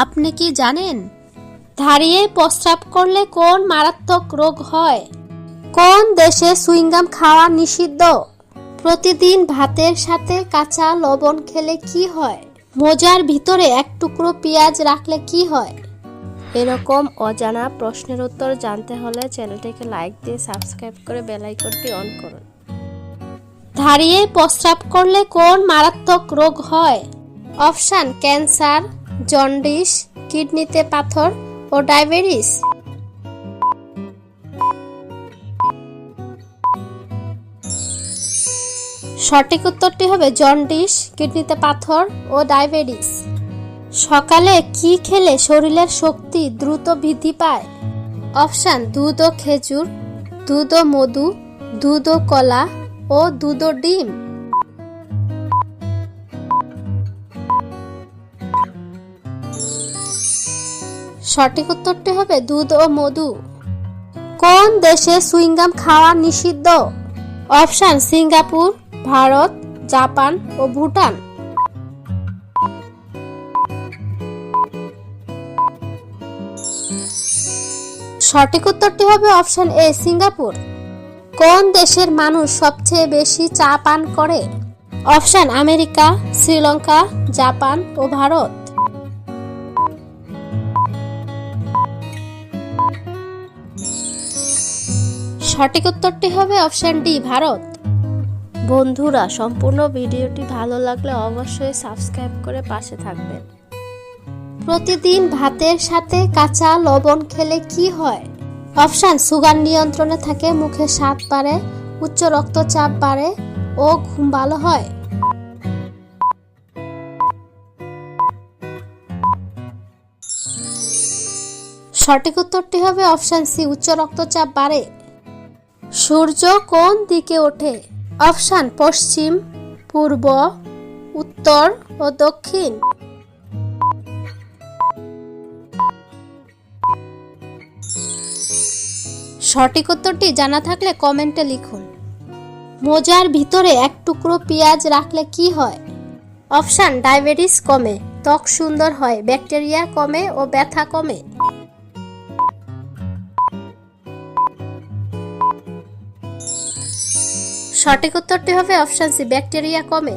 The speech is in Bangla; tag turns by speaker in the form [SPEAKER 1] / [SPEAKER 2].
[SPEAKER 1] আপনি কি জানেন দাঁড়িয়ে প্রস্রাব করলে কোন মারাত্মক রোগ হয়? কোন দেশে সুইংগাম খাওয়া নিষিদ্ধ? প্রতিদিন ভাতের সাথে কাঁচা লবণ খেলে কি হয়? মোজার ভিতরে এক টুকরো পেঁয়াজ রাখলে কি হয়?
[SPEAKER 2] এরকম অজানা প্রশ্নের উত্তর জানতে হলে চ্যানেলটিকে লাইক দিয়ে সাবস্ক্রাইব করে বেল আইকনটি অন করুন।
[SPEAKER 1] দাঁড়িয়ে প্রস্রাব করলে কোন মারাত্মক রোগ হয়? অপশন: ক্যান্সার, জন্ডিস, কিডনিতে পাথর ও ডায়াবেটিস। সঠিক উত্তরটি হবে জন্ডিস, কিডনিতে পাথর ও ডায়াবেটিস। সকালে কি খেলে শরীরের শক্তি দ্রুত বৃদ্ধি পায়? অপশন: দুধ ও খেজুর, দুধ ও মধু, দুধ ও কলা ও দুধ ও ডিম। সঠিক উত্তরটি হবে দুধ ও মধু। কোন দেশে সুইংগাম খাওয়া নিষিদ্ধ? অপশন: সিঙ্গাপুর, ভারত, জাপান ও ভুটান। সঠিক উত্তরটি হবে অপশন এ, সিঙ্গাপুর। কোন দেশের মানুষ সবচেয়ে বেশি চা পান করে? অপশন: আমেরিকা, শ্রীলঙ্কা, জাপান ও ভারত। সঠিক উত্তরটি হবে অপশন ডি, ভারত।
[SPEAKER 2] বন্ধুরা, সম্পূর্ণ ভিডিওটি ভালো লাগলে অবশ্যই সাবস্ক্রাইব করে পাশে থাকবেন।
[SPEAKER 1] প্রতিদিন ভাতের সাথে কাঁচা লবণ খেলে কি হয়? অপশন: সুগার নিয়ন্ত্রণে থাকে, মুখে স্বাদ বাড়ে, উচ্চ রক্তচাপ বাড়ে ও ঘুম ভালো হয়। সঠিক উত্তরটি হবে অপশন সি, উচ্চ রক্তচাপ বাড়ে। সূর্য কোন দিকে ওঠে? অপশন: পশ্চিম, পূর্ব, উত্তর ও দক্ষিণ। সঠিক উত্তরটি জানা থাকলে কমেন্টে লিখুন। মোজার ভিতরে এক টুকরো পেঁয়াজ রাখলে কি হয়? অপশন: ডায়াবেটিস কমে, ত্বক সুন্দর হয়, ব্যাকটেরিয়া কমে ও ব্যথা কমে। সঠিক উত্তরটি হবে অপশন সি, ব্যাকটেরিয়া কমে।